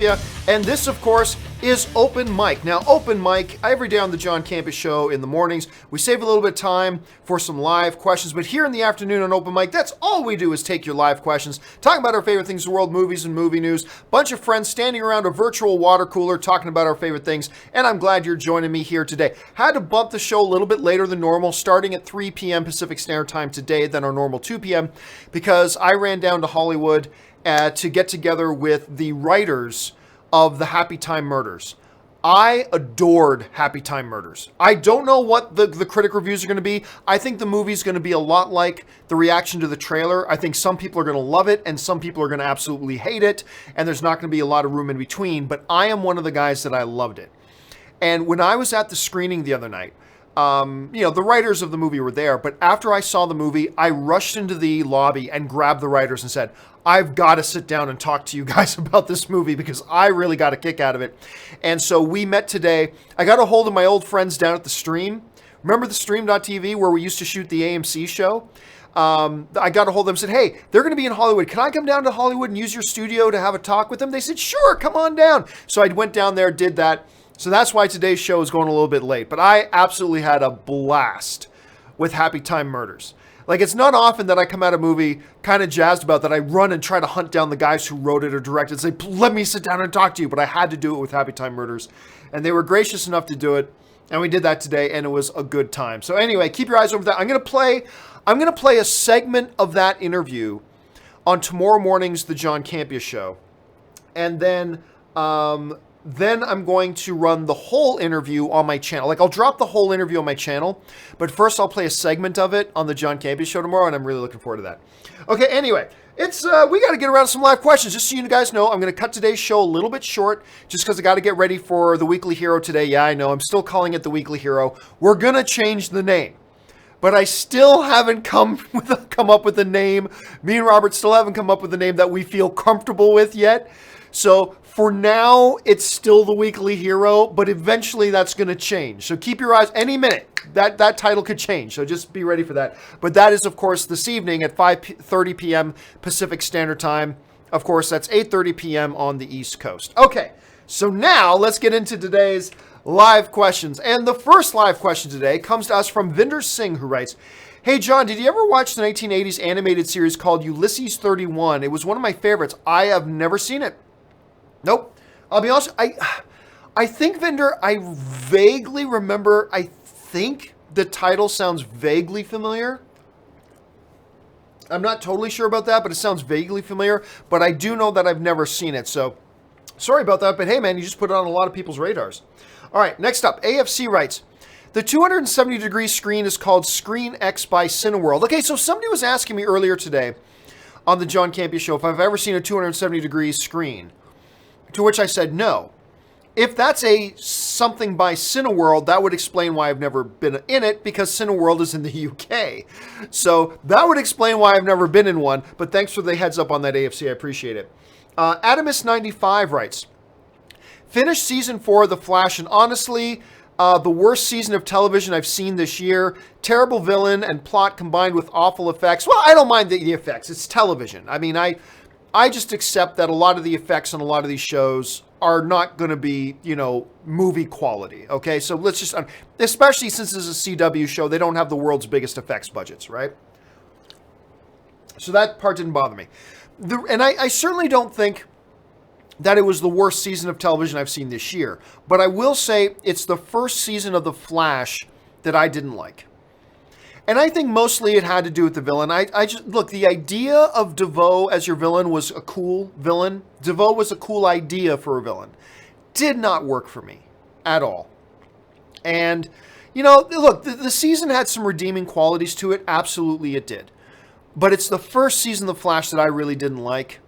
And this, of course, is Open Mic. Now, Open Mic, every day on the John Campea Show in the mornings, we save a little bit of time for some live questions, but here in the afternoon on Open Mic, that's all we do is take your live questions, talking about our favorite things in the world, movies and movie news, bunch of friends standing around a virtual water cooler talking about our favorite things, and I'm glad you're joining me here today. Had to bump the show a little bit later than normal, starting at 3 p.m. Pacific Standard Time today than our normal 2 p.m., because I ran down to Hollywood to get together with the writers of the Happytime Murders. I adored Happytime Murders. I don't know what the critic reviews are going to be. I think the movie's going to be a lot like the reaction to the trailer. I think some people are going to love it and some people are going to absolutely hate it, and there's not going to be a lot of room in between, but I am one of the guys that I loved it. And when I was at the screening the other night, the writers of the movie were there, but after I saw the movie, I rushed into the lobby and grabbed the writers and said, I've got to sit down and talk to you guys about this movie because I really got a kick out of it. And so we met today. I got a hold of my old friends down at the Stream. Remember the Stream.tv where we used to shoot the AMC show? I got a hold of them and said, hey, they're going to be in Hollywood. Can I come down to Hollywood and use your studio to have a talk with them? They said, sure, come on down. So I went down there, did that. So that's why today's show is going a little bit late. But I absolutely had a blast with Happytime Murders. Like, it's not often that I come out of a movie kind of jazzed about that I run and try to hunt down the guys who wrote it or directed and say, let me sit down and talk to you. But I had to do it with Happytime Murders. And they were gracious enough to do it. And we did that today, and it was a good time. So anyway, keep your eyes over that. I'm going to play a segment of that interview on tomorrow morning's The John Campea Show. And then I'm going to run the whole interview on my channel. Like, I'll drop the whole interview on my channel, but first I'll play a segment of it on the John Campea Show tomorrow, and I'm really looking forward to that. Okay, anyway, it's we got to get around to some live questions. Just so you guys know, I'm going to cut today's show a little bit short, just because I got to get ready for the Weekly Hero today. Yeah, I know, I'm still calling it the Weekly Hero. We're going to change the name, but I still haven't come up with a name. Me and Robert still haven't come up with a name that we feel comfortable with yet. So for now, it's still the Weekly Hero, but eventually that's going to change. So keep your eyes, any minute, that title could change. So just be ready for that. But that is, of course, this evening at 5:30 p.m. Pacific Standard Time. Of course, that's 8:30 p.m. on the East Coast. Okay, so now let's get into today's live questions. And the first live question today comes to us from Vinder Singh, who writes, hey, John, did you ever watch the 1980s animated series called Ulysses 31? It was one of my favorites. I have never seen it. Nope. I'll be honest, I think, Vinder, I vaguely remember, I think the title sounds vaguely familiar. I'm not totally sure about that, but it sounds vaguely familiar. But I do know that I've never seen it, so sorry about that. But hey, man, you just put it on a lot of people's radars. All right, next up, AFC writes, the 270-degree screen is called Screen X by Cineworld. Okay, so somebody was asking me earlier today on the John Campea Show if I've ever seen a 270-degree screen. To which I said no. If that's something by Cineworld, that would explain why I've never been in it, because Cineworld is in the UK. So that would explain why I've never been in one, but thanks for the heads up on that, AFC. I appreciate it. Adamus95 writes, finished season 4 of The Flash, and honestly, the worst season of television I've seen this year. Terrible villain and plot combined with awful effects. Well, I don't mind the effects. It's television. I mean, I just accept that a lot of the effects on a lot of these shows are not going to be, movie quality. Okay, so let's just, especially since this is a CW show, they don't have the world's biggest effects budgets, right? So that part didn't bother me. And I certainly don't think that it was the worst season of television I've seen this year. But I will say it's the first season of The Flash that I didn't like. And I think mostly it had to do with the villain. I just, look, the idea of DeVoe as your villain was a cool villain. DeVoe was a cool idea for a villain. Did not work for me at all. And, look, the season had some redeeming qualities to it. Absolutely it did. But it's the first season of The Flash that I really didn't like.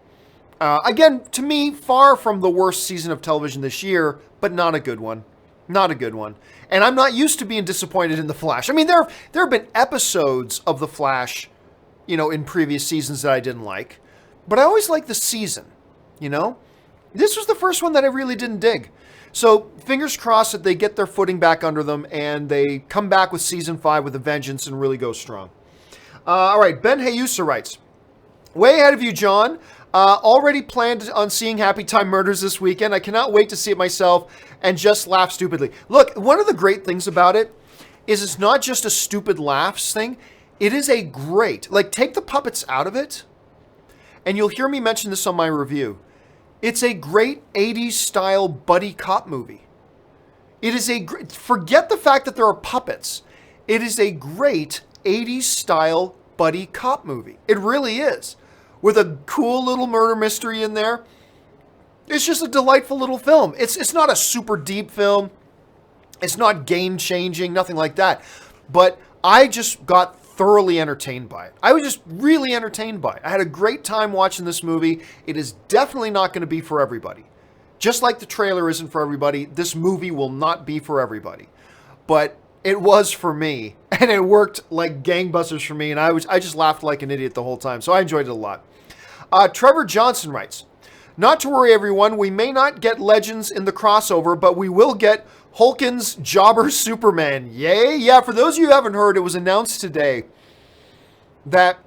Again, to me, far from the worst season of television this year, but not a good one. Not a good one. And I'm not used to being disappointed in The Flash. I mean, there have been episodes of The Flash, in previous seasons that I didn't like. But I always like the season, This was the first one that I really didn't dig. So fingers crossed that they get their footing back under them and they come back with season 5 with a vengeance and really go strong. All right, Ben Hayusa writes, Way ahead of you, John. Already planned on seeing Happytime Murders this weekend. I cannot wait to see it myself and just laugh stupidly. Look, one of the great things about it is it's not just a stupid laughs thing. It is a great, like, take the puppets out of it, and you'll hear me mention this on my review. It's a great 80s style buddy cop movie. It is a great, forget the fact that there are puppets. It is a great 80s style buddy cop movie. It really is. With a cool little murder mystery in there. It's just a delightful little film. It's not a super deep film. It's not game changing, nothing like that. But I just got thoroughly entertained by it. I was just really entertained by it. I had a great time watching this movie. It is definitely not going to be for everybody. Just like the trailer isn't for everybody, this movie will not be for everybody. But it was for me, and it worked like gangbusters for me, and I just laughed like an idiot the whole time, so I enjoyed it a lot. Trevor Johnson writes, not to worry, everyone, we may not get Legends in the crossover, but we will get Hulken's Jobber Superman. Yay! Yeah, for those of you who haven't heard, it was announced today that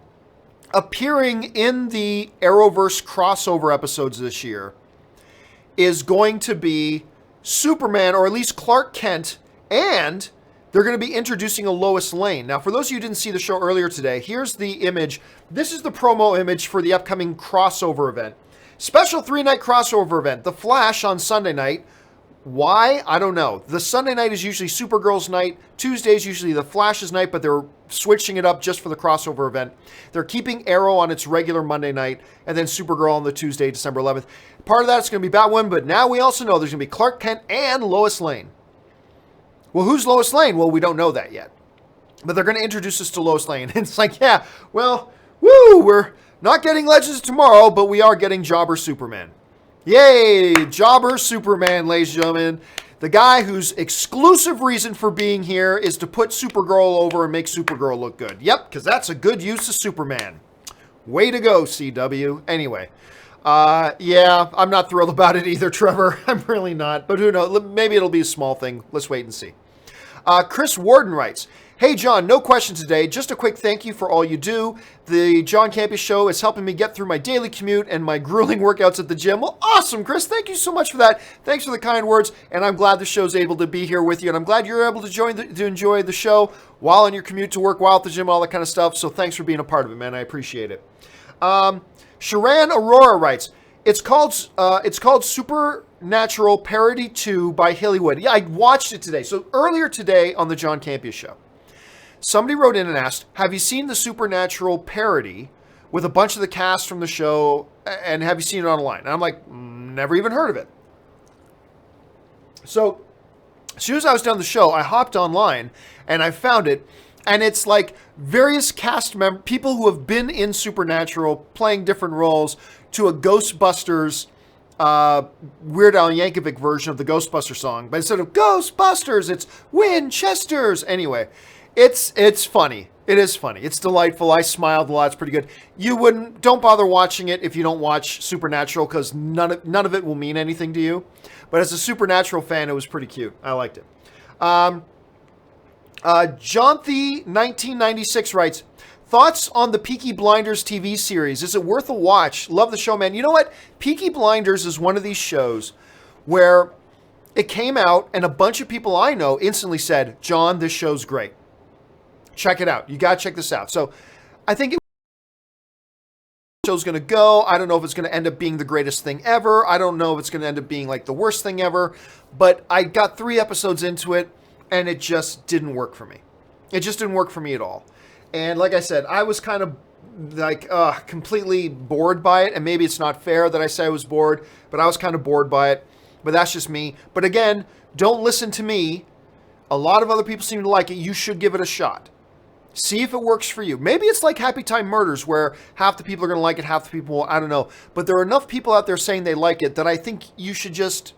appearing in the Arrowverse crossover episodes this year is going to be Superman, or at least Clark Kent, and they're going to be introducing a Lois Lane. Now, for those of you who didn't see the show earlier today, here's the image. This is the promo image for the upcoming crossover event. Special 3-night crossover event. The Flash on Sunday night. Why? I don't know. The Sunday night is usually Supergirl's night. Tuesday is usually the Flash's night, but they're switching it up just for the crossover event. They're keeping Arrow on its regular Monday night, and then Supergirl on the Tuesday, December 11th. Part of that's going to be Batwoman, but now we also know there's going to be Clark Kent and Lois Lane. Well, who's Lois Lane? Well, we don't know that yet. But they're going to introduce us to Lois Lane. And it's like, yeah, well, woo, we're not getting Legends tomorrow, but we are getting Jobber Superman. Yay, Jobber Superman, ladies and gentlemen. The guy whose exclusive reason for being here is to put Supergirl over and make Supergirl look good. Yep, because that's a good use of Superman. Way to go, CW. Anyway, yeah, I'm not thrilled about it either, Trevor. I'm really not. But who knows? Maybe it'll be a small thing. Let's wait and see. Chris Warden writes, hey, John, no question today. Just a quick thank you for all you do. The John Campea Show is helping me get through my daily commute and my grueling workouts at the gym. Well, awesome, Chris. Thank you so much for that. Thanks for the kind words, and I'm glad the show's able to be here with you, and I'm glad you're able to enjoy the show while on your commute to work, while at the gym, all that kind of stuff. So thanks for being a part of it, man. I appreciate it. Sharan Aurora writes, it's called Supernatural Parody 2 by Hillywood. Yeah, I watched it today. So earlier today on the John Campea Show, somebody wrote in and asked, have you seen the Supernatural parody with a bunch of the cast from the show, and have you seen it online? And I'm like, never even heard of it. So as soon as I was done the show, I hopped online and I found it. And it's like various cast members, people who have been in Supernatural playing different roles, to a Ghostbusters, Weird Al Yankovic version of the Ghostbuster song. But instead of Ghostbusters, it's Winchesters. Anyway, it's funny. It is funny. It's delightful. I smiled a lot. It's pretty good. Don't bother watching it if you don't watch Supernatural, because none of it will mean anything to you. But as a Supernatural fan, it was pretty cute. I liked it. Jonthi 1996 writes, thoughts on the Peaky Blinders TV series? Is it worth a watch? Love the show, man. You know what? Peaky Blinders is one of these shows where it came out and a bunch of people I know instantly said, John, this show's great. Check it out. You got to check this out. So I think the show's going to go. I don't know if it's going to end up being the greatest thing ever. I don't know if it's going to end up being like the worst thing ever. But I got 3 episodes into it, and it just didn't work for me. It just didn't work for me at all. And like I said, I was kind of like completely bored by it. And maybe it's not fair that I say I was bored, but I was kind of bored by it. But that's just me. But again, don't listen to me. A lot of other people seem to like it. You should give it a shot. See if it works for you. Maybe it's like Happytime Murders, where half the people are going to like it, half the people won't. I don't know. But there are enough people out there saying they like it that I think you should just,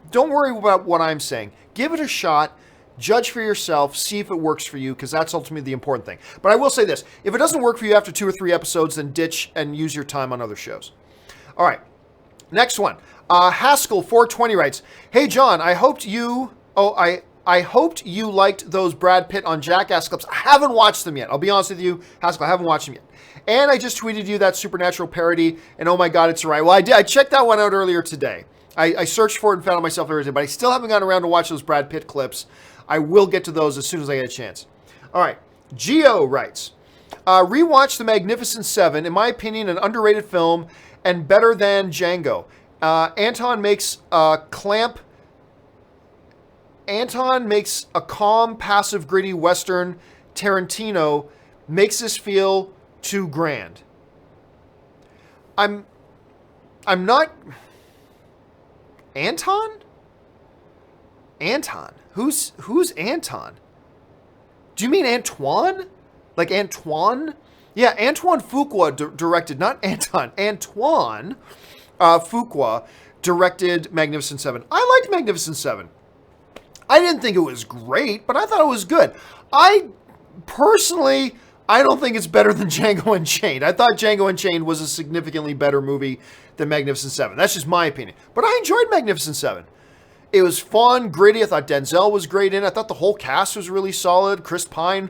don't worry about what I'm saying. Give it a shot. Judge for yourself. See if it works for you, because that's ultimately the important thing. But I will say this. If it doesn't work for you after 2 or 3 episodes, then ditch and use your time on other shows. All right. Next one. Haskell 420 writes, hey, John, I hoped you... I hoped you liked those Brad Pitt on Jackass clips. I haven't watched them yet. I'll be honest with you, Haskell, I haven't watched them yet. And I just tweeted you that Supernatural parody, and oh my God, it's right. Well, I did. I checked that one out earlier today. I searched for it and found it myself earlier today, but I still haven't gotten around to watch those Brad Pitt clips. I will get to those as soon as I get a chance. All right. Geo writes, rewatch The Magnificent Seven. In my opinion, an underrated film and better than Django. Anton makes a calm, passive, gritty Western. Tarantino makes this feel too grand. I'm not... Anton? Anton? Who's Anton? Do you mean Antoine? Like Antoine? Yeah, Antoine Fuqua directed, not Anton. Antoine Fuqua directed Magnificent Seven. I liked Magnificent Seven. I didn't think it was great, but I thought it was good. I don't think it's better than Django Unchained. I thought Django Unchained was a significantly better movie than Magnificent Seven. That's just my opinion. But I enjoyed Magnificent Seven. It was fun, gritty. I thought Denzel was great in it. I thought the whole cast was really solid. Chris Pratt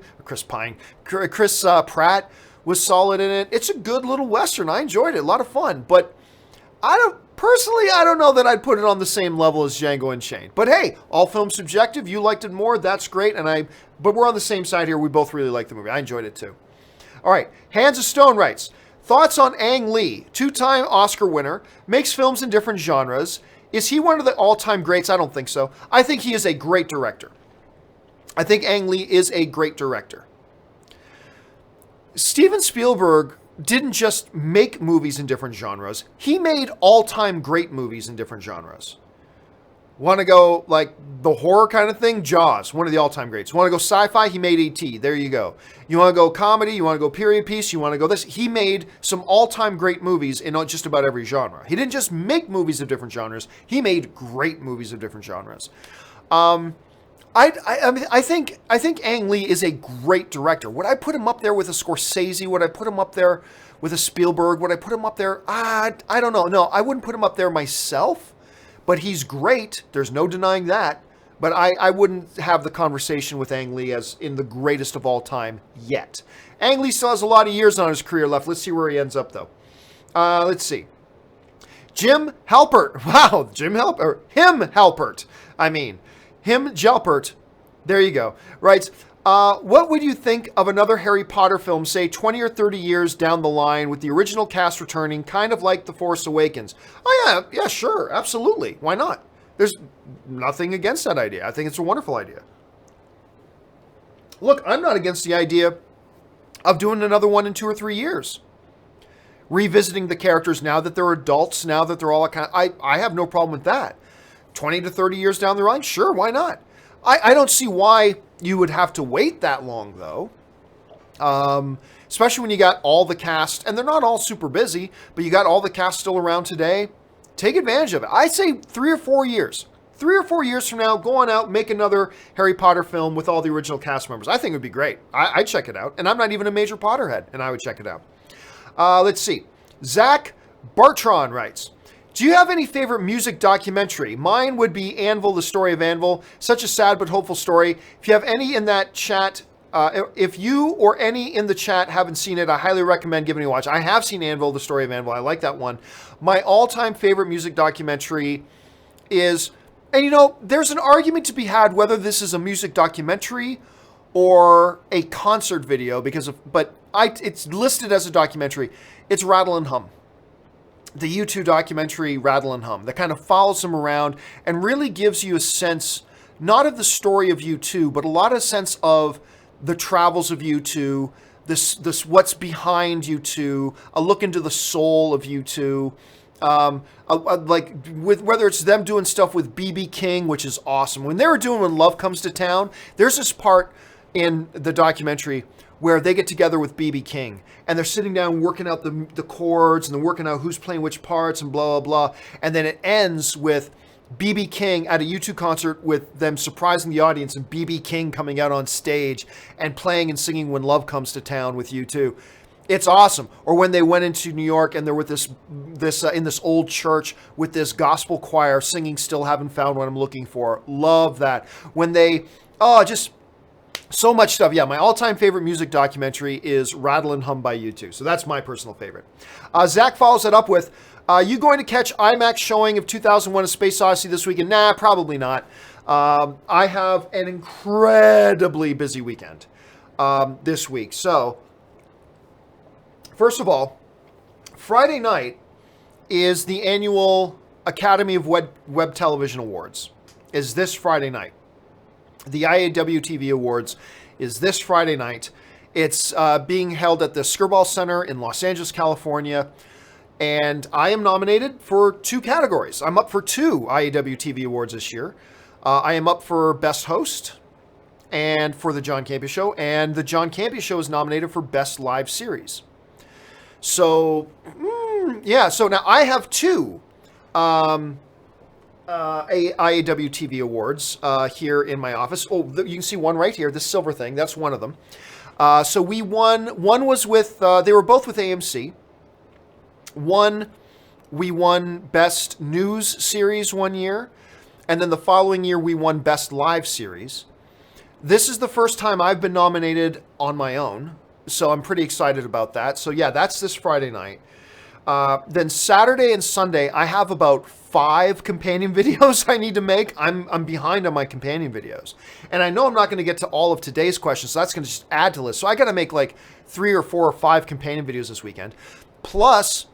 was solid in it. It's a good little Western. I enjoyed it. A lot of fun. But I don't know that I'd put it on the same level as Django Unchained. But hey, all films subjective. You liked it more. That's great. But we're on the same side here. We both really liked the movie. I enjoyed it too. All right. Hands of Stone writes, thoughts on Ang Lee, 2-time Oscar winner, makes films in different genres. Is he one of the all-time greats? I don't think so. I think he is a great director. I think Ang Lee is a great director. Steven Spielberg didn't just make movies in different genres. He made all-time great movies in different genres. Want to go like the horror kind of thing? Jaws, one of the all-time greats. Want to go sci-fi? He made E.T. There you go. You want to go comedy? You want to go period piece? You want to go this? He made some all-time great movies in just about every genre. He didn't just make movies of different genres. He made great movies of different genres. I think Ang Lee is a great director. Would I put him up there with a Scorsese? Would I put him up there with a Spielberg? Would I put him up there? I don't know. No, I wouldn't put him up there myself. But he's great. There's no denying that. But I wouldn't have the conversation with Ang Lee as in the greatest of all time yet. Ang Lee still has a lot of years on his career left. Let's see where he ends up, though. Let's see. Jim Halpert. Wow, Jim Halpert. Him Halpert. Him Jalpert. There you go. Writes, what would you think of another Harry Potter film, say 20 or 30 years down the line with the original cast returning, kind of like The Force Awakens? Oh, yeah, sure, absolutely. Why not? There's nothing against that idea. I think it's a wonderful idea. Look, I'm not against the idea of doing another one in 2 or 3 years. Revisiting the characters now that they're adults, now that they're all I have no problem with that. 20 to 30 years down the line, sure, why not? I don't see why you would have to wait that long, though. Especially when you got all the cast, and they're not all super busy, but you got all the cast still around today. Take advantage of it. I say 3 or 4 years. 3 or 4 years from now, go on out, make another Harry Potter film with all the original cast members. I think it would be great. I'd check it out. And I'm not even a major Potterhead, and I would check it out. Let's see. Zach Bartron writes, do you have any favorite music documentary? Mine would be Anvil, the story of Anvil. Such a sad but hopeful story. If you have any in that chat, if you or any in the chat haven't seen it, I highly recommend giving it a watch. I have seen Anvil, the story of Anvil. I like that one. My all-time favorite music documentary is, and there's an argument to be had whether this is a music documentary or a concert video it's listed as a documentary. It's Rattle and Hum. The U2 documentary Rattle and Hum that kind of follows them around and really gives you a sense, not of the story of U2, but a lot of sense of the travels of U2, this what's behind U2, a look into the soul of U2, whether it's them doing stuff with B.B. King, which is awesome. When they were doing When Love Comes to Town, there's this part in the documentary where they get together with B.B. King and they're sitting down working out the chords and they're working out who's playing which parts and blah, blah, blah. And then it ends with B.B. King at a U2 concert with them surprising the audience and B.B. King coming out on stage and playing and singing When Love Comes to Town with U2. It's awesome. Or when they went into New York and they're with this in this old church with this gospel choir singing "Still Haven't Found What I'm Looking For." Love that. When they just so much stuff. Yeah, my all-time favorite music documentary is "Rattle and Hum" by U2. So that's my personal favorite. Zach follows that up with, "You going to catch IMAX showing of 2001: A Space Odyssey this weekend?" Nah, probably not. I have an incredibly busy weekend this week. So, first of all, Friday night is the annual Academy of Web Television Awards. Is this Friday night. The IAW TV Awards is this Friday night. It's being held at the Skirball Center in Los Angeles, California. And I am nominated for 2 categories. I'm up for 2 IAW TV Awards this year. I am up for Best Host and for the John Campea Show. And the John Campea Show is nominated for Best Live Series. So, yeah. So now I have 2 IAW TV Awards here in my office. Oh, you can see one right here, this silver thing. That's one of them. So we won. One was with, they were both with AMC. We won Best News Series one year. And then the following year, we won Best Live Series. This is the first time I've been nominated on my own. So I'm pretty excited about that. So yeah, that's this Friday night. Then Saturday and Sunday, I have about 5 companion videos I need to make. I'm behind on my companion videos. And I know I'm not going to get to all of today's questions, so that's going to just add to the list. So I got to make like 3 or 4 or 5 companion videos this weekend. Plus,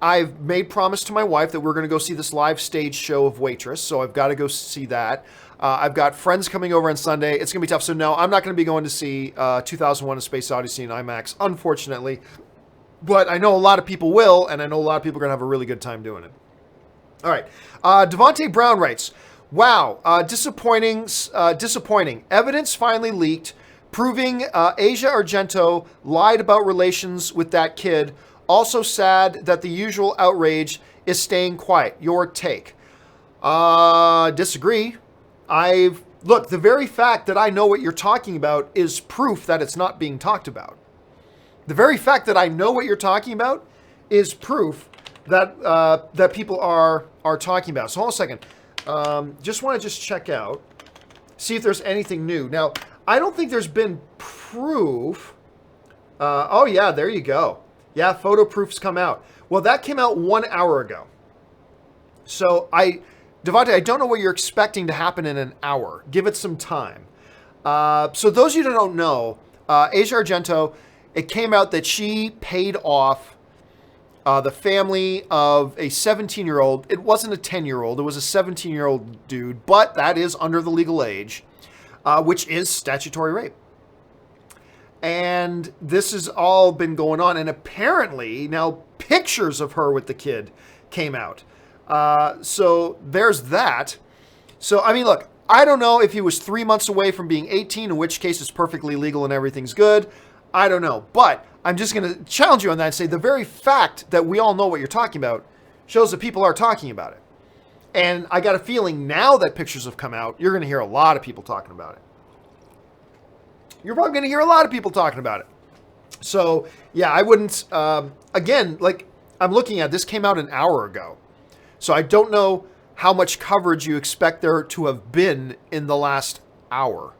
I've made promise to my wife that we're going to go see this live stage show of Waitress, so I've got to go see that. I've got friends coming over on Sunday. It's going to be tough. So no, I'm not going to be going to see 2001: A Space Odyssey in IMAX, unfortunately. But I know a lot of people will, and I know a lot of people are going to have a really good time doing it. All right. Devontae Brown writes, "Wow, disappointing. Evidence finally leaked, proving Asia Argento lied about relations with that kid. Also sad that the usual outrage is staying quiet. Your take?" Disagree. Look, the very fact that I know what you're talking about is proof that it's not being talked about. The very fact that I know what you're talking about is proof that that people are talking about. So hold on a second. Just want to check out, see if there's anything new. Now, I don't think there's been proof. Oh yeah, there you go. Yeah, photo proofs come out. Well, that came out 1 hour ago. So Devontae, I don't know what you're expecting to happen in an hour. Give it some time. So those of you that don't know, Asia Argento, it came out that she paid off the family of a 17-year-old. It wasn't a 10-year-old. It was a 17-year-old dude, but that is under the legal age, which is statutory rape. And this has all been going on. And apparently now pictures of her with the kid came out. So there's that. So, I mean, look, I don't know if he was 3 months away from being 18, in which case it's perfectly legal and everything's good. I don't know. But I'm just going to challenge you on that and say the very fact that we all know what you're talking about shows that people are talking about it. And I got a feeling now that pictures have come out, you're going to hear a lot of people talking about it. You're probably going to hear a lot of people talking about it. So, yeah, I wouldn't, again, like I'm looking at, this came out an hour ago. So I don't know how much coverage you expect there to have been in the last hour.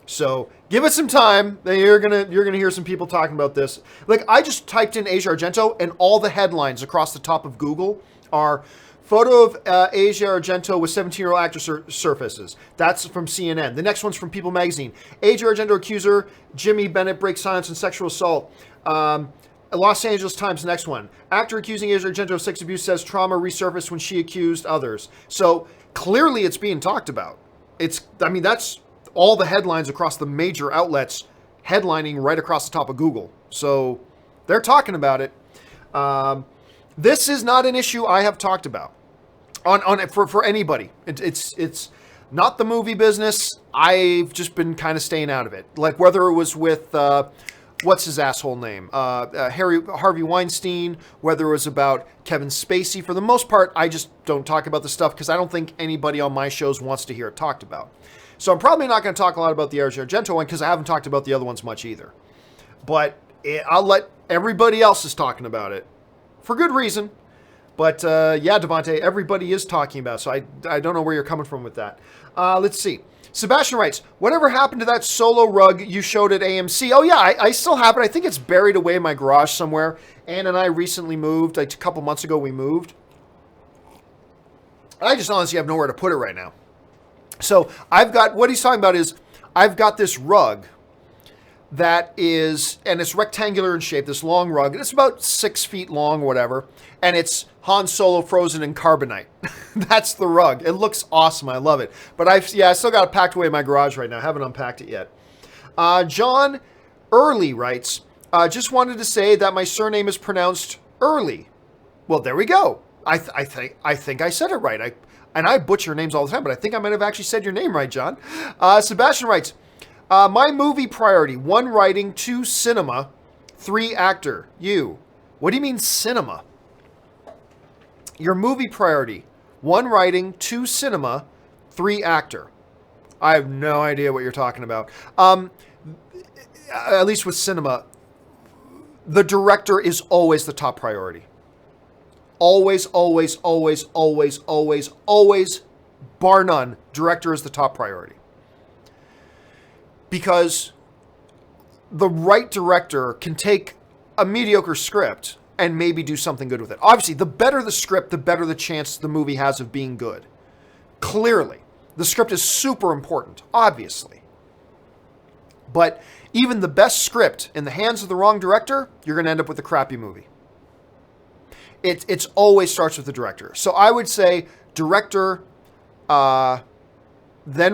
So give it some time. You're gonna hear some people talking about this. Like, I just typed in Asia Argento, and all the headlines across the top of Google are photo of Asia Argento with 17-year-old actor surfaces. That's from CNN. The next one's from People Magazine. Asia Argento accuser Jimmy Bennett breaks silence on sexual assault. Los Angeles Times, next one. Actor accusing Asia Argento of sex abuse says trauma resurfaced when she accused others. So clearly it's being talked about. That's all the headlines across the major outlets headlining right across the top of Google. So they're talking about it. This is not an issue I have talked about for anybody. It's not the movie business. I've just been kind of staying out of it. Like whether it was with what's his asshole name? Harvey Weinstein, whether it was about Kevin Spacey. For the most part, I just don't talk about the stuff because I don't think anybody on my shows wants to hear it talked about. So I'm probably not going to talk a lot about the Asia Argento one because I haven't talked about the other ones much either. But I'll let everybody else is talking about it for good reason. But yeah, Devontae, everybody is talking about it, so I don't know where you're coming from with that. Let's see. Sebastian writes, whatever happened to that solo rug you showed at AMC? Oh, yeah, I still have it. I think it's buried away in my garage somewhere. Ann and I recently moved. Like a couple months ago, we moved. I just honestly have nowhere to put it right now. So I've got, what he's talking about is, I've got this rug that is, and it's rectangular in shape, this long rug, and it's about 6 feet long or whatever, and it's Han Solo frozen in carbonite. That's the rug. It looks awesome. I love it. But I still got it packed away in my garage right now. I haven't unpacked it yet. John Early writes, just wanted to say that my surname is pronounced Early. Well, there we go. I think I said it right. I butcher names all the time, but I think I might have actually said your name right, John. Sebastian writes, my movie priority, 1 writing, 2 cinema, 3 actor. You. What do you mean cinema? Your movie priority, 1 writing, 2 cinema, 3 actor. I have no idea what you're talking about. At least with cinema, the director is always the top priority. Always, always, always, always, always, always, bar none, director is the top priority. Because the right director can take a mediocre script and maybe do something good with it. Obviously, the better the script, the better the chance the movie has of being good. Clearly. The script is super important, obviously. But even the best script in the hands of the wrong director, you're going to end up with a crappy movie. It's always starts with the director. So I would say director, then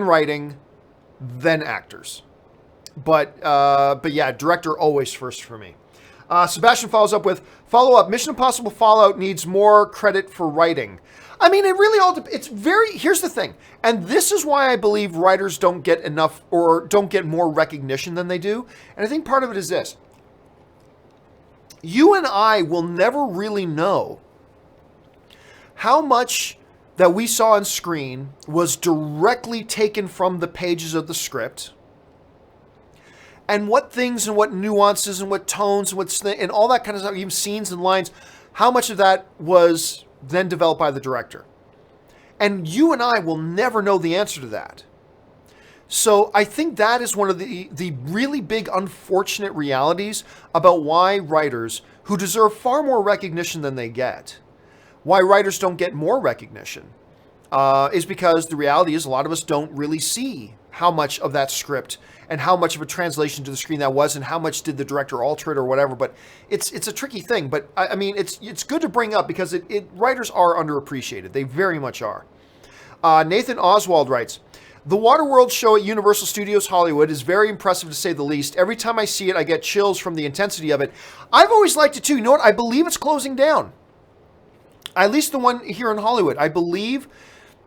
writing, then actors. But yeah, director always first for me. Sebastian follows up with, follow-up, Mission Impossible Fallout needs more credit for writing. I mean, it really all, it's very, here's the thing. And this is why I believe writers don't get enough or don't get more recognition than they do. And I think part of it is this. You and I will never really know how much that we saw on screen was directly taken from the pages of the script, and what things and what nuances and what tones and and all that kind of stuff, even scenes and lines, how much of that was then developed by the director. And you and I will never know the answer to that. So I think that is one of the really big unfortunate realities about why writers who deserve far more recognition than they get, why writers don't get more recognition, is because the reality is a lot of us don't really see how much of that script and how much of a translation to the screen that was and how much did the director alter it or whatever. But it's a tricky thing. But I mean, it's good to bring up because writers are underappreciated. They very much are. Nathan Oswald writes, the Waterworld show at Universal Studios Hollywood is very impressive to say the least. Every time I see it, I get chills from the intensity of it. I've always liked it too. You know what? I believe it's closing down. At least the one here in Hollywood. I believe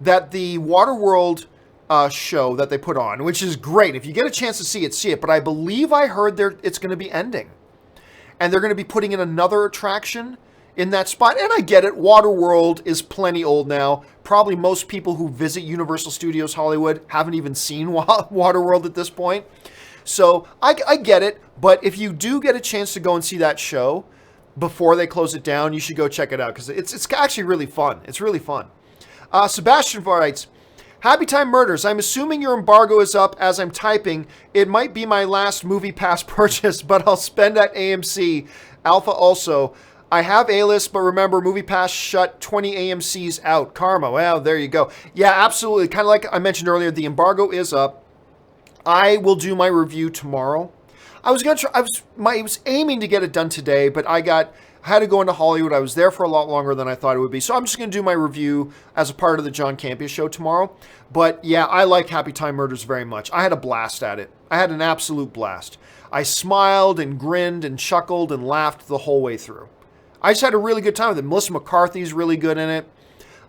that the Waterworld show that they put on, which is great. If you get a chance to see it, see it. But I believe I heard it's going to be ending. And they're going to be putting in another attraction in that spot. And I get it. Waterworld is plenty old now. Probably most people who visit Universal Studios Hollywood haven't even seen Waterworld at this point. So I get it. But if you do get a chance to go and see that show before they close it down, you should go check it out because it's actually really fun. It's really fun. Sebastian writes, Happytime Murders. I'm assuming your embargo is up as I'm typing. It might be my last movie pass purchase, but I'll spend at AMC. Alpha also. I have A-list, but remember, MoviePass shut 20 AMCs out. Karma. Well, there you go. Yeah, absolutely. Kind of like I mentioned earlier, the embargo is up. I will do my review tomorrow. I was aiming to get it done today, but I had to go into Hollywood. I was there for a lot longer than I thought it would be. So I'm just going to do my review as a part of the John Campea show tomorrow. But yeah, I like Happytime Murders very much. I had a blast at it. I had an absolute blast. I smiled and grinned and chuckled and laughed the whole way through. I just had a really good time with it. Melissa McCarthy's really good in it.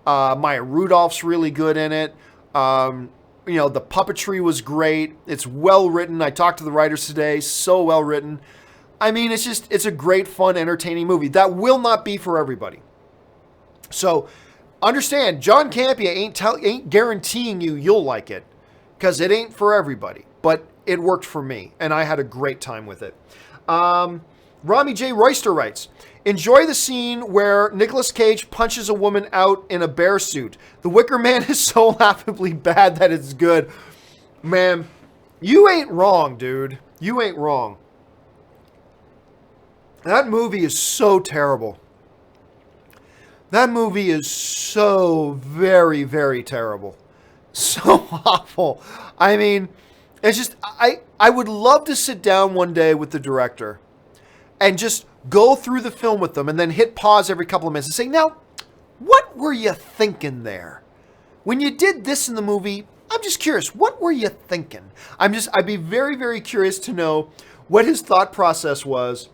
Maya Rudolph's really good in it. The puppetry was great. It's well written. I talked to the writers today. So well written. I mean, it's a great, fun, entertaining movie. That will not be for everybody. So understand, John Campea ain't guaranteeing you'll like it because it ain't for everybody. But it worked for me, and I had a great time with it. Rami J. Royster writes, enjoy the scene where Nicolas Cage punches a woman out in a bear suit. The Wicker Man is so laughably bad that it's good. Man, you ain't wrong, dude. You ain't wrong. That movie is so terrible. That movie is so very, very terrible. So awful. I mean, it's just, I would love to sit down one day with the director and just go through the film with them and then hit pause every couple of minutes and say, now, what were you thinking there? When you did this in the movie, I'm just curious, what were you thinking? I'd be very, very curious to know what his thought process was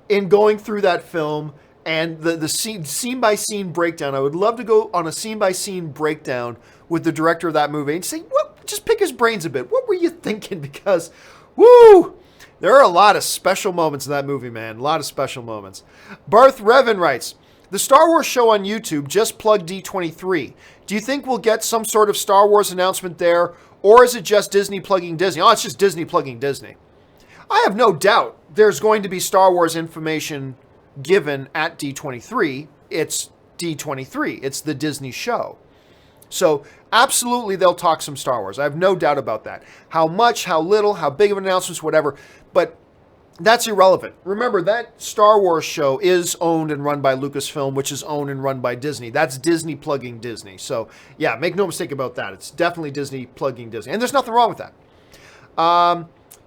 in going through that film and the scene by scene breakdown. I would love to go on a scene by scene breakdown with the director of that movie and say, what? Just pick his brains a bit. What were you thinking? Because, woo, there are a lot of special moments in that movie, man. A lot of special moments. Barth Revan writes, the Star Wars show on YouTube just plugged D23. Do you think we'll get some sort of Star Wars announcement there, or is it just Disney plugging Disney? Oh, it's just Disney plugging Disney. I have no doubt there's going to be Star Wars information given at D23. It's D23. It's the Disney show. So absolutely they'll talk some Star Wars. I have no doubt about that. How much, how little, how big of announcements, whatever. But that's irrelevant. Remember, that Star Wars show is owned and run by Lucasfilm, which is owned and run by Disney. That's Disney plugging Disney. So yeah, make no mistake about that. It's definitely Disney plugging Disney. And there's nothing wrong with that.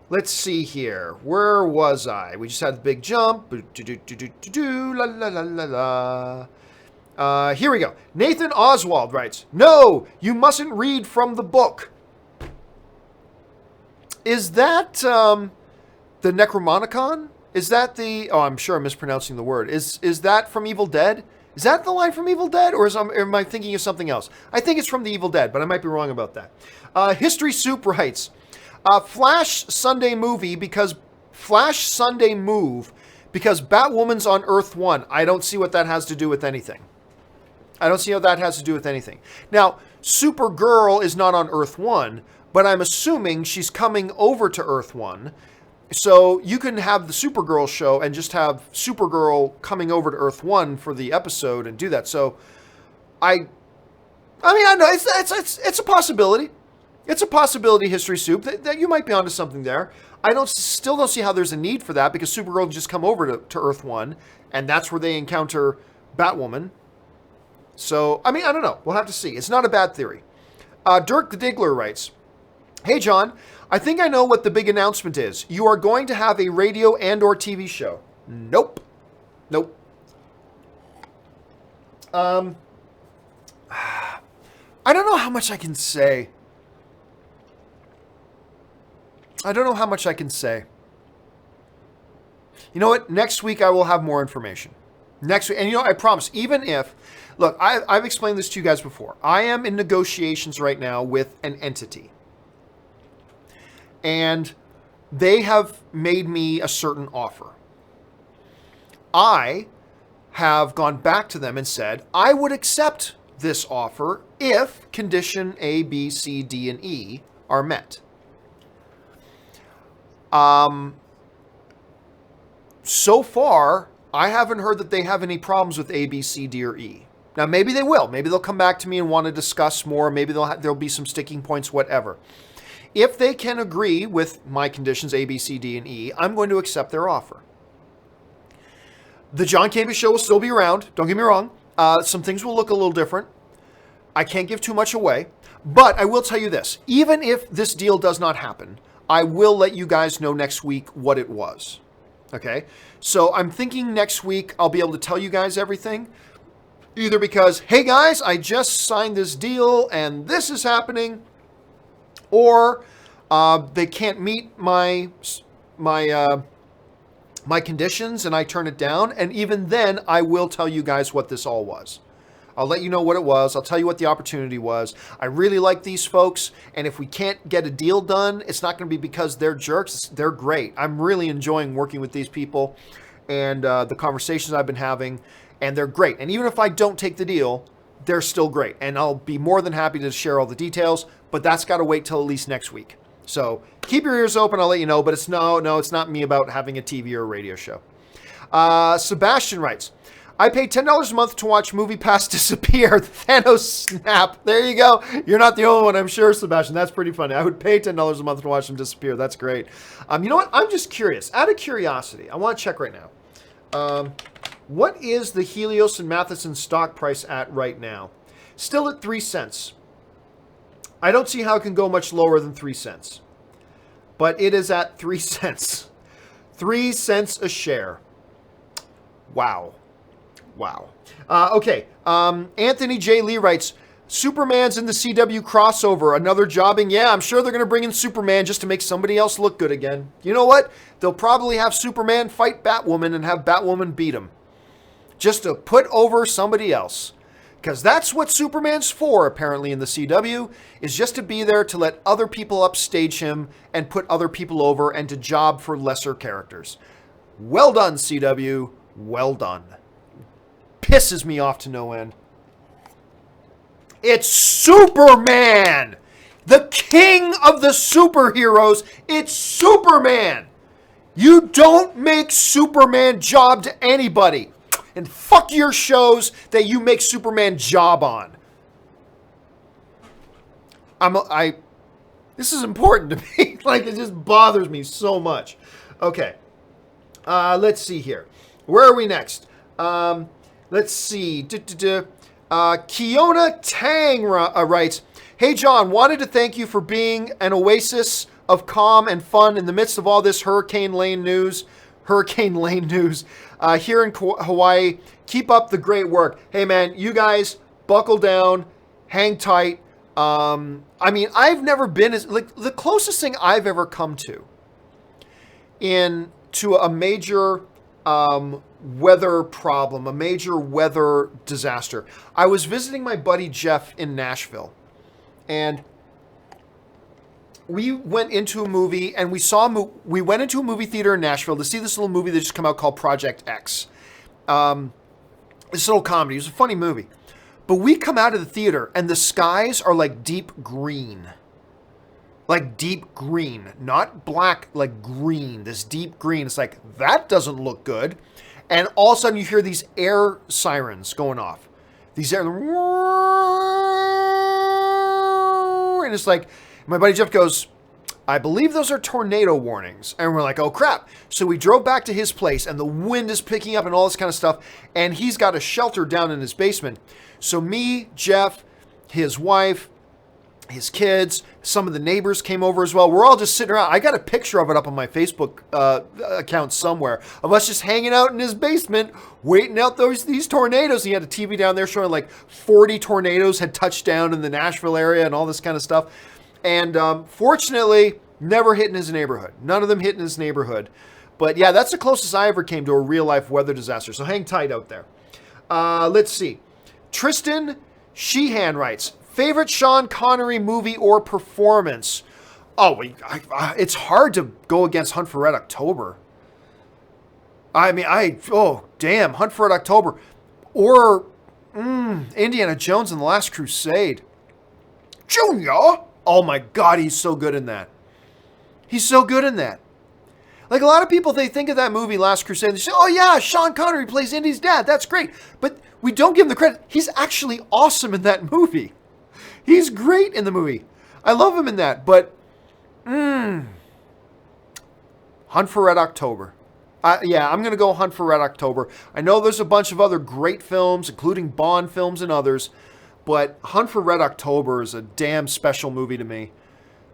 Let's see here. Where was I? We just had the big jump. La la la la la. Here we go. Nathan Oswald writes, no, you mustn't read from the book. Is that the Necromonicon? Is that the... Oh, I'm sure I'm mispronouncing the word. Is that from Evil Dead? Is that the line from Evil Dead? Or am I thinking of something else? I think it's from the Evil Dead, but I might be wrong about that. History Soup writes, Flash Sunday move because Batwoman's on Earth 1. I don't see what that has to do with anything. I don't see how that has to do with anything. Now, Supergirl is not on Earth 1, but I'm assuming she's coming over to Earth 1. So you can have the Supergirl show and just have Supergirl coming over to Earth 1 for the episode and do that. So I know it's a possibility. It's a possibility, History Soup, that you might be onto something there. I still don't see how there's a need for that because Supergirl can just come over to Earth 1 and that's where they encounter Batwoman. So, I don't know. We'll have to see. It's not a bad theory. Dirk the Diggler writes, hey, John, I think I know what the big announcement is. You are going to have a radio and or TV show. Nope. I don't know how much I can say. You know what? Next week I will have more information. Next week. And I promise, even if... Look, I've explained this to you guys before. I am in negotiations right now with an entity. And they have made me a certain offer. I have gone back to them and said, I would accept this offer if condition A, B, C, D, and E are met. So far, I haven't heard that they have any problems with A, B, C, D, or E. Now, maybe they will. Maybe they'll come back to me and want to discuss more. Maybe there'll be some sticking points, whatever. If they can agree with my conditions, A, B, C, D, and E, I'm going to accept their offer. The John Campea Show will still be around. Don't get me wrong. Some things will look a little different. I can't give too much away. But I will tell you this. Even if this deal does not happen, I will let you guys know next week what it was. Okay? So I'm thinking next week I'll be able to tell you guys everything. Either because, hey guys, I just signed this deal and this is happening, or they can't meet my conditions and I turn it down. And even then, I will tell you guys what this all was. I'll let you know what it was. I'll tell you what the opportunity was. I really like these folks, and if we can't get a deal done, it's not going to be because they're jerks. They're great. I'm really enjoying working with these people and the conversations I've been having. And they're great. And even if I don't take the deal, they're still great. And I'll be more than happy to share all the details, but that's got to wait till at least next week. So keep your ears open. I'll let you know. But it's not me about having a TV or a radio show. Sebastian writes, I pay $10 a month to watch Movie Pass disappear. Thanos snap. There you go. You're not the only one, I'm sure, Sebastian. That's pretty funny. I would pay $10 a month to watch them disappear. That's great. You know what? I'm just curious. Out of curiosity, I want to check right now. What is the Helios and Matheson stock price at right now? Still at 3 cents. I don't see how it can go much lower than 3 cents. But it is at 3 cents. 3 cents a share. Wow. Okay. Anthony J. Lee writes, Superman's in the CW crossover. Another jobbing. Yeah, I'm sure they're going to bring in Superman just to make somebody else look good again. You know what? They'll probably have Superman fight Batwoman and have Batwoman beat him. Just to put over somebody else. Because that's what Superman's for, apparently, in the CW, is just to be there to let other people upstage him and put other people over and to job for lesser characters. Well done, CW. Well done. Pisses me off to no end. It's Superman! The king of the superheroes. It's Superman! You don't make Superman job to anybody. And fuck your shows that you make Superman job on. This is important to me. Like, it just bothers me so much. Okay. Let's see here. Where are we next? Let's see. Kiona Tang writes, Hey, John, wanted to thank you for being an oasis of calm and fun in the midst of all this Hurricane Lane news here in Hawaii. Keep up the great work. Hey, man, you guys buckle down, hang tight. I mean, I've never been the closest thing I've ever come to a major weather problem, a major weather disaster. I was visiting my buddy Jeff in Nashville, and we went into a movie, and we went into a movie theater in Nashville to see this little movie that just come out called Project X. This little comedy. It was a funny movie. But we come out of the theater, and the skies are like deep green. Like deep green. Not black, like green. This deep green. It's like, that doesn't look good. And all of a sudden, you hear these air sirens going off. These air... And it's like... My buddy Jeff goes, I believe those are tornado warnings. And we're like, oh, crap. So we drove back to his place, and the wind is picking up and all this kind of stuff. And he's got a shelter down in his basement. So me, Jeff, his wife, his kids, some of the neighbors came over as well. We're all just sitting around. I got a picture of it up on my Facebook account somewhere of us just hanging out in his basement, waiting out these tornadoes. He had a TV down there showing like 40 tornadoes had touched down in the Nashville area and all this kind of stuff. And fortunately, never hit in his neighborhood. None of them hit in his neighborhood. But yeah, that's the closest I ever came to a real-life weather disaster. So hang tight out there. Let's see. Tristan Sheehan writes, favorite Sean Connery movie or performance? Oh, it's hard to go against Hunt for Red October. I mean, damn, Hunt for Red October. Or Indiana Jones and the Last Crusade. Junior! Oh my God, he's so good in that. He's so good in that. Like, a lot of people, they think of that movie, Last Crusade, they say, oh yeah, Sean Connery plays Indy's dad. That's great. But we don't give him the credit. He's actually awesome in that movie. He's great in the movie. I love him in that. But, Hunt for Red October. Yeah, I'm going to go Hunt for Red October. I know there's a bunch of other great films, including Bond films and others. But Hunt for Red October is a damn special movie to me.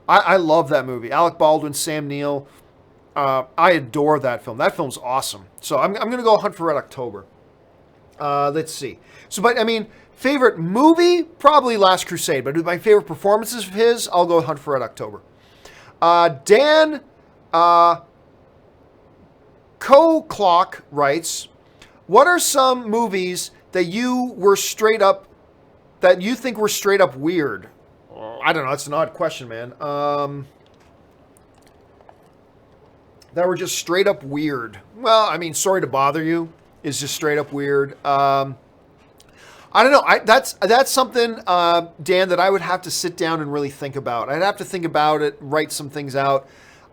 I love that movie. Alec Baldwin, Sam Neill. I adore that film. That film's awesome. So I'm going to go Hunt for Red October. Let's see. So, but I mean, favorite movie? Probably Last Crusade. But my favorite performances of his, I'll go Hunt for Red October. Dan Co-Clock writes, what are some movies that you think were straight up weird? I don't know. That's an odd question, man. That were just straight up weird. Well, I mean, Sorry to Bother You is just straight up weird. I don't know. That's something, Dan, that I would have to sit down and really think about. I'd have to think about it, write some things out.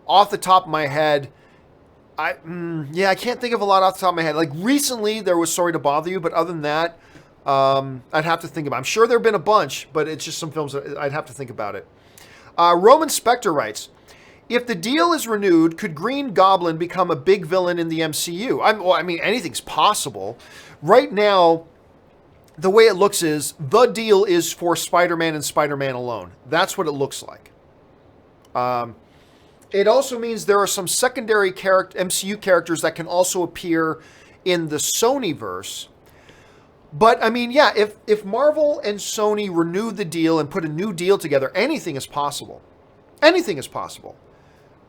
Off the top of my head, I can't think of a lot off the top of my head. Like recently, there was Sorry to Bother You, but other than that, I'd have to think about it. I'm sure there have been a bunch, but it's just some films that I'd have to think about it. Roman Spector writes, if the deal is renewed, could Green Goblin become a big villain in the MCU? I mean, anything's possible. Right now, the way it looks is the deal is for Spider-Man and Spider-Man alone. That's what it looks like. It also means there are some secondary MCU characters that can also appear in the Sonyverse. But, I mean, yeah, if Marvel and Sony renew the deal and put a new deal together, anything is possible. Anything is possible.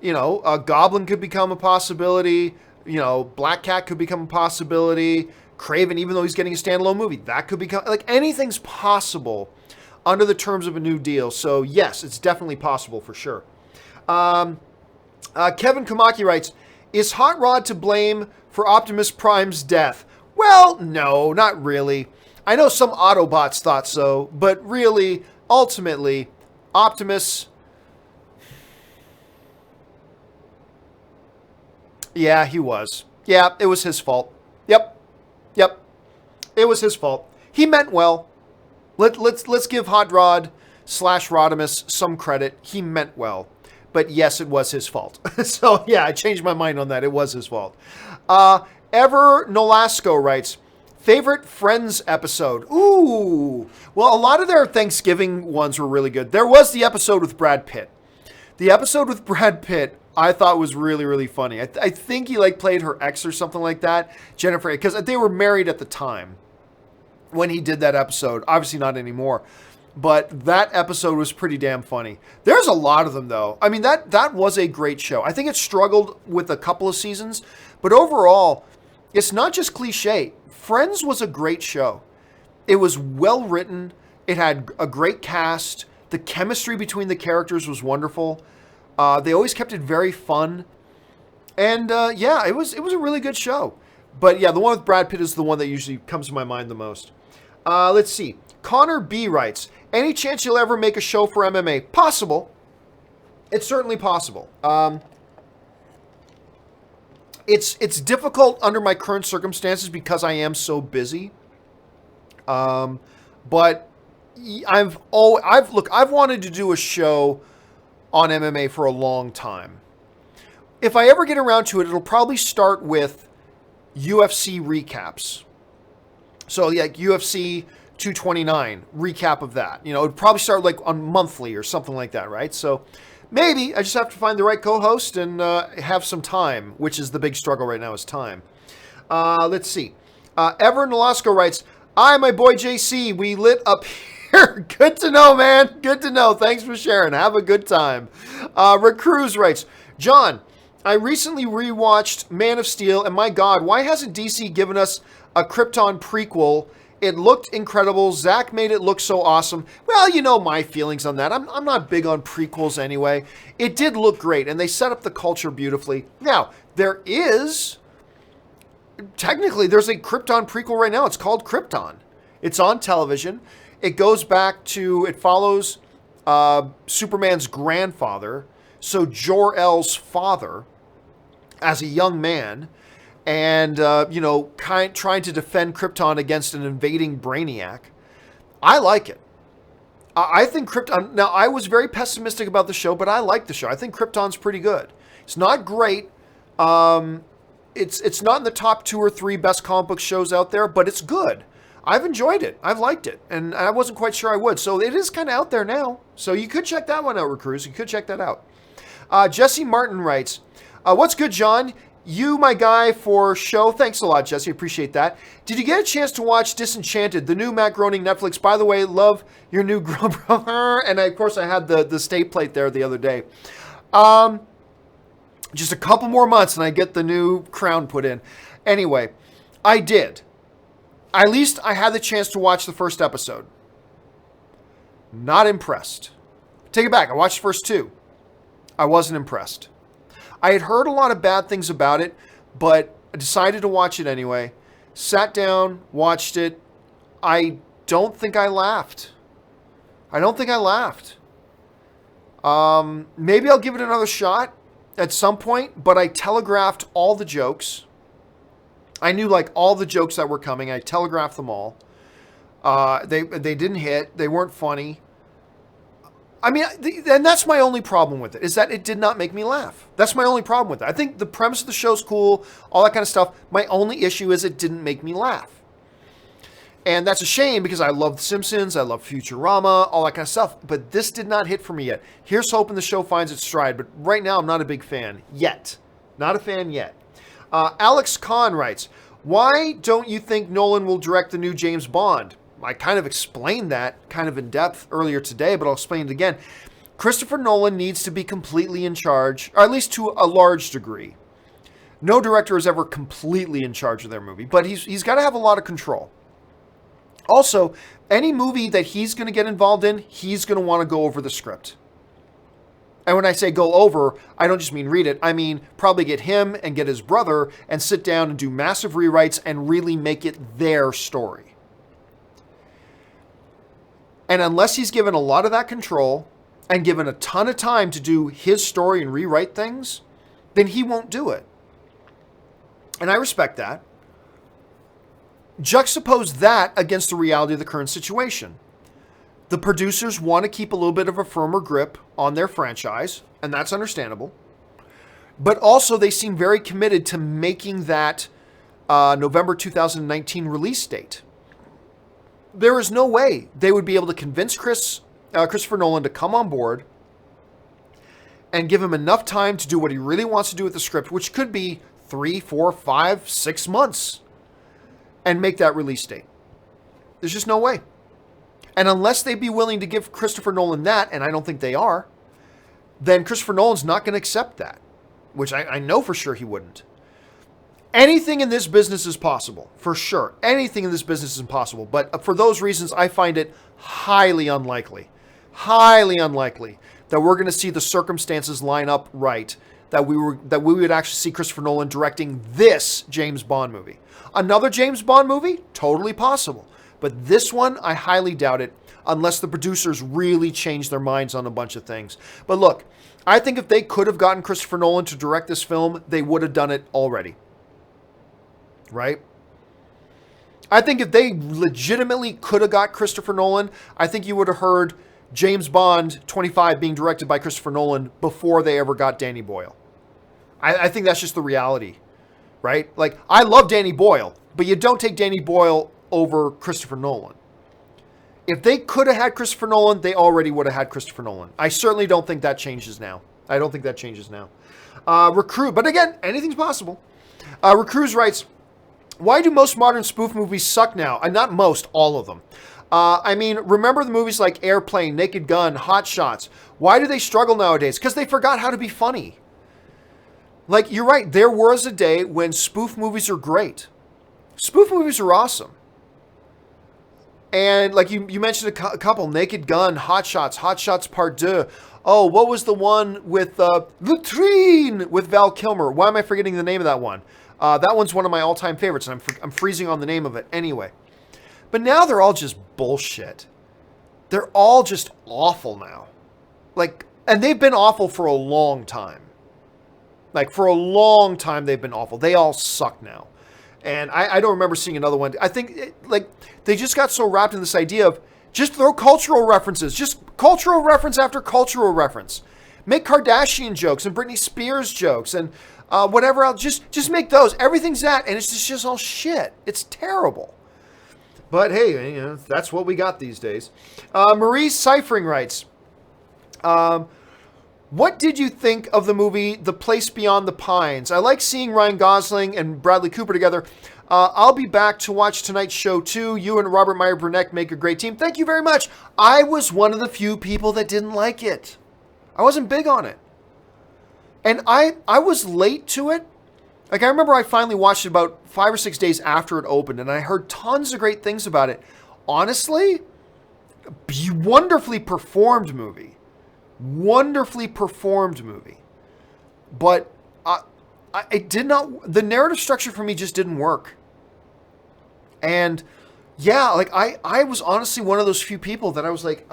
You know, a Goblin could become a possibility. You know, Black Cat could become a possibility. Kraven, even though he's getting a standalone movie, that could become... Like, anything's possible under the terms of a new deal. So, yes, it's definitely possible for sure. Kevin Kamaki writes, is Hot Rod to blame for Optimus Prime's death? Well, no, not really. I know some Autobots thought so, but really, ultimately, Optimus... Yeah, he was. Yeah, it was his fault. Yep. It was his fault. He meant well. Let's give Hot Rod / Rodimus some credit. He meant well. But yes, it was his fault. So yeah, I changed my mind on that. It was his fault. Ever Nolasco writes, favorite Friends episode? Ooh. Well, a lot of their Thanksgiving ones were really good. There was the episode with Brad Pitt. The episode with Brad Pitt, I thought was really, really funny. I think he played her ex or something like that, Jennifer, because they were married at the time when he did that episode. Obviously not anymore, but that episode was pretty damn funny. There's a lot of them though. I mean, that was a great show. I think it struggled with a couple of seasons, but overall, it's not just cliche. Friends was a great show. It was well written. It had a great cast. The chemistry between the characters was wonderful. They always kept it very fun. And yeah, it was a really good show. But yeah, the one with Brad Pitt is the one that usually comes to my mind the most. Let's see. Connor B writes, any chance you'll ever make a show for MMA? Possible. It's certainly possible. It's difficult under my current circumstances because I am so busy. But I've wanted to do a show on MMA for a long time. If I ever get around to it, it'll probably start with UFC recaps. So like UFC 229, recap of that. You know, it'd probably start on monthly or something like that, right? So maybe I just have to find the right co-host and have some time, which is the big struggle right now is time. Let's see. Ever Nolasco writes, my boy JC, we lit up here. Good to know, man. Good to know. Thanks for sharing. Have a good time. Rick Cruz writes, John, I recently rewatched Man of Steel, and my God, why hasn't DC given us a Krypton prequel? It looked incredible. Zack made it look so awesome. Well, you know my feelings on that. I'm not big on prequels anyway. It did look great, and they set up the culture beautifully. Now, technically, there's a Krypton prequel right now. It's called Krypton. It's on television. It follows Superman's grandfather, so Jor-El's father, as a young man, and, trying to defend Krypton against an invading Brainiac. I like it. I think Krypton... Now, I was very pessimistic about the show, but I like the show. I think Krypton's pretty good. It's not great. It's not in the top 2 or 3 best comic book shows out there, but it's good. I've enjoyed it. I've liked it. And I wasn't quite sure I would. So it is kind of out there now. So you could check that one out, Recruits. You could check that out. Jesse Martin writes, what's good, John? You, my guy, for show. Thanks a lot, Jesse. Appreciate that. Did you get a chance to watch Disenchanted, the new Matt Groening Netflix? By the way, love your new girl, brother. And of course, I had the state plate there the other day. Just a couple more months and I get the new crown put in. Anyway, I did. At least I had the chance to watch the first episode. Not impressed. Take it back. I watched the first 2. I wasn't impressed. I had heard a lot of bad things about it, but I decided to watch it anyway. Sat down, watched it. I don't think I laughed. I don't think I laughed. Maybe I'll give it another shot at some point, but I telegraphed all the jokes. I knew like all the jokes that were coming. I telegraphed them all. They didn't hit. They weren't funny. I mean, and that's my only problem with it, is that it did not make me laugh. That's my only problem with it. I think the premise of the show's cool, all that kind of stuff. My only issue is it didn't make me laugh. And that's a shame because I love The Simpsons, I love Futurama, all that kind of stuff. But this did not hit for me yet. Here's hoping the show finds its stride. But right now, I'm not a big fan yet. Not a fan yet. Alex Kahn writes, why don't you think Nolan will direct the new James Bond? I kind of explained that kind of in depth earlier today, but I'll explain it again. Christopher Nolan needs to be completely in charge, or at least to a large degree. No director is ever completely in charge of their movie, but he's got to have a lot of control. Also, any movie that he's going to get involved in, he's going to want to go over the script. And when I say go over, I don't just mean read it. I mean probably get him and get his brother and sit down and do massive rewrites and really make it their story. And unless he's given a lot of that control and given a ton of time to do his story and rewrite things, then he won't do it. And I respect that. Juxtapose that against the reality of the current situation. The producers want to keep a little bit of a firmer grip on their franchise, and that's understandable. But also they seem very committed to making that November 2019 release date. There is no way they would be able to convince Christopher Nolan to come on board and give him enough time to do what he really wants to do with the script, which could be 3, 4, 5, 6 months, and make that release date. There's just no way. And unless they'd be willing to give Christopher Nolan that, and I don't think they are, then Christopher Nolan's not going to accept that, which I know for sure he wouldn't. Anything in this business is possible, for sure. Anything in this business is possible. But for those reasons, I find it highly unlikely that we're going to see the circumstances line up right, that we would actually see Christopher Nolan directing this James Bond movie. Another James Bond movie? Totally possible. But this one, I highly doubt it, unless the producers really change their minds on a bunch of things. But look, I think if they could have gotten Christopher Nolan to direct this film, they would have done it already. Right? I think if they legitimately could have got Christopher Nolan, I think you would have heard James Bond 25 being directed by Christopher Nolan before they ever got Danny Boyle. I think that's just the reality, right? Like, I love Danny Boyle, but you don't take Danny Boyle over Christopher Nolan. If they could have had Christopher Nolan, they already would have had Christopher Nolan. I certainly don't think that changes now. Recruit, but again, anything's possible. Recruit writes, why do most modern spoof movies suck now? Not most, all of them. I mean, remember the movies like Airplane, Naked Gun, Hot Shots. Why do they struggle nowadays? Because they forgot how to be funny. Like, you're right, there was a day when spoof movies are great. Spoof movies are awesome. And like you mentioned a couple, Naked Gun, Hot Shots Part 2. Oh, what was the one with Latrine with Val Kilmer? Why am I forgetting the name of that one? That one's one of my all-time favorites, and I'm freezing on the name of it anyway. But now they're all just bullshit. They're all just awful now. Like, and they've been awful for a long time. Like, for a long time they've been awful. They all suck now. And I don't remember seeing another one. I think, they just got so wrapped in this idea of just throw cultural references. Just cultural reference after cultural reference. Make Kardashian jokes and Britney Spears jokes and whatever else. Just make those. Everything's that, and it's just all shit. It's terrible. But hey, that's what we got these days. Marie Ciphering writes, what did you think of the movie The Place Beyond the Pines? I like seeing Ryan Gosling and Bradley Cooper together. I'll be back to watch tonight's show too. You and Robert Meyer Burnett make a great team. Thank you very much. I was one of the few people that didn't like it. I wasn't big on it. And I was late to it. Like, I remember I finally watched it about 5 or 6 days after it opened, and I heard tons of great things about it. Honestly, wonderfully performed movie. But it did not, the narrative structure for me just didn't work. And yeah, like I was honestly one of those few people that I was like,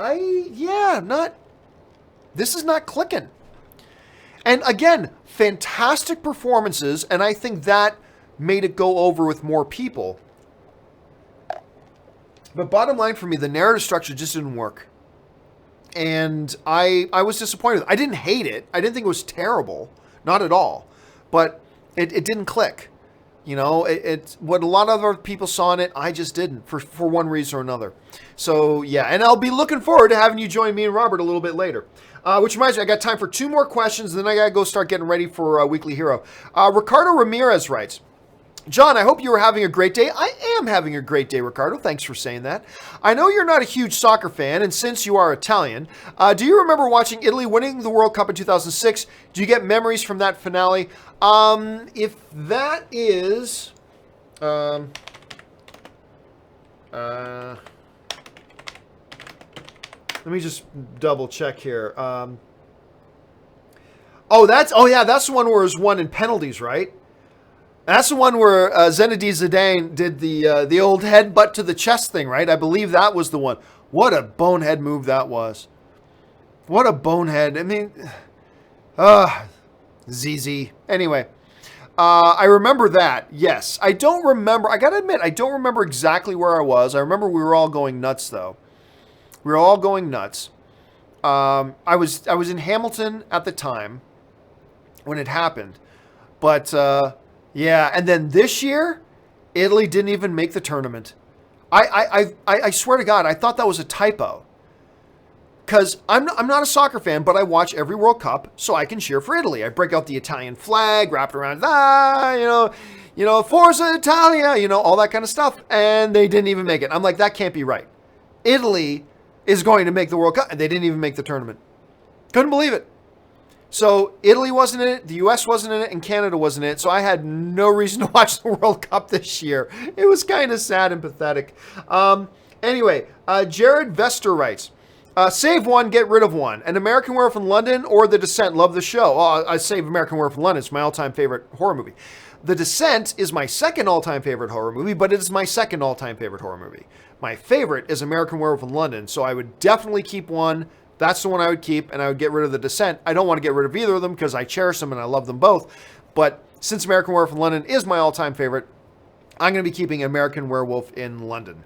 this is not clicking. And again, fantastic performances, and I think that made it go over with more people. But bottom line for me, the narrative structure just didn't work. And I was disappointed. I didn't hate it. I didn't think it was terrible. Not at all. But it didn't click. You know, it's what a lot of other people saw in it, I just didn't, for one reason or another. So, yeah, and I'll be looking forward to having you join me and Robert a little bit later. Which reminds me, I got time for 2 more questions, and then I got to go start getting ready for Weekly Hero. Ricardo Ramirez writes, John, I hope you are having a great day. I am having a great day, Ricardo. Thanks for saying that. I know you're not a huge soccer fan, and since you are Italian, do you remember watching Italy winning the World Cup in 2006? Do you get memories from that finale? If that is... let me just double check here. That's the one where it was won in penalties, right? That's the one where Zinedine Zidane did the old headbutt to the chest thing, right? I believe that was the one. What a bonehead move that was. What a bonehead. I mean, ZZ. Anyway, I remember that. Yes. I don't remember. I got to admit, I don't remember exactly where I was. I remember we were all going nuts, though. We were all going nuts. I was in Hamilton at the time when it happened. But... yeah, and then this year, Italy didn't even make the tournament. I swear to God, I thought that was a typo. Because I'm not a soccer fan, but I watch every World Cup so I can cheer for Italy. I break out the Italian flag, wrap it around, Forza Italia, all that kind of stuff. And they didn't even make it. I'm like, that can't be right. Italy is going to make the World Cup, and they didn't even make the tournament. Couldn't believe it. So Italy wasn't in it, the US wasn't in it, and Canada wasn't in it. So I had no reason to watch the World Cup this year. It was kind of sad and pathetic. Anyway, Jared Vester writes, save one, get rid of one. An American Werewolf in London or The Descent? Love the show. Oh, I save American Werewolf in London. It's my all-time favorite horror movie. The Descent is my second all-time favorite horror movie, but it is my second all-time favorite horror movie. My favorite is American Werewolf in London, so I would definitely keep one. That's the one I would keep, and I would get rid of The Descent. I don't want to get rid of either of them because I cherish them and I love them both. But since American Werewolf in London is my all-time favorite, I'm going to be keeping American Werewolf in London.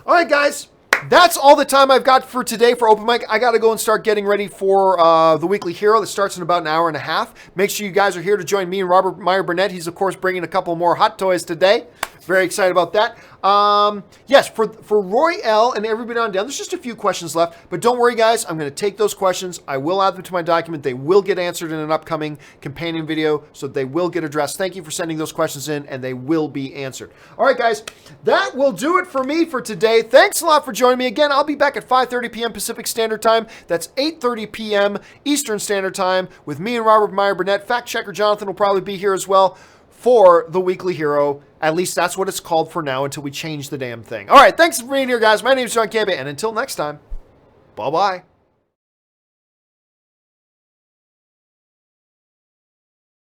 All right, guys. That's all the time I've got for today for Open Mic. I got to go and start getting ready for the Weekly Hero that starts in about an hour and a half. Make sure you guys are here to join me and Robert Meyer-Burnett. He's, of course, bringing a couple more hot toys today. Very excited about that. Yes, for Roy L. and everybody on down, there's just a few questions left. But don't worry, guys. I'm going to take those questions. I will add them to my document. They will get answered in an upcoming companion video, so they will get addressed. Thank you for sending those questions in, and they will be answered. All right, guys. That will do it for me for today. Thanks a lot for joining me. Again, I'll be back at 5:30 p.m. Pacific Standard Time. That's 8:30 p.m. Eastern Standard Time with me and Robert Meyer-Burnett. Fact checker Jonathan will probably be here as well for the Weekly Hero. At least that's what it's called for now until we change the damn thing. All right, thanks for being here, guys. My name is John Campea, and until next time, bye-bye.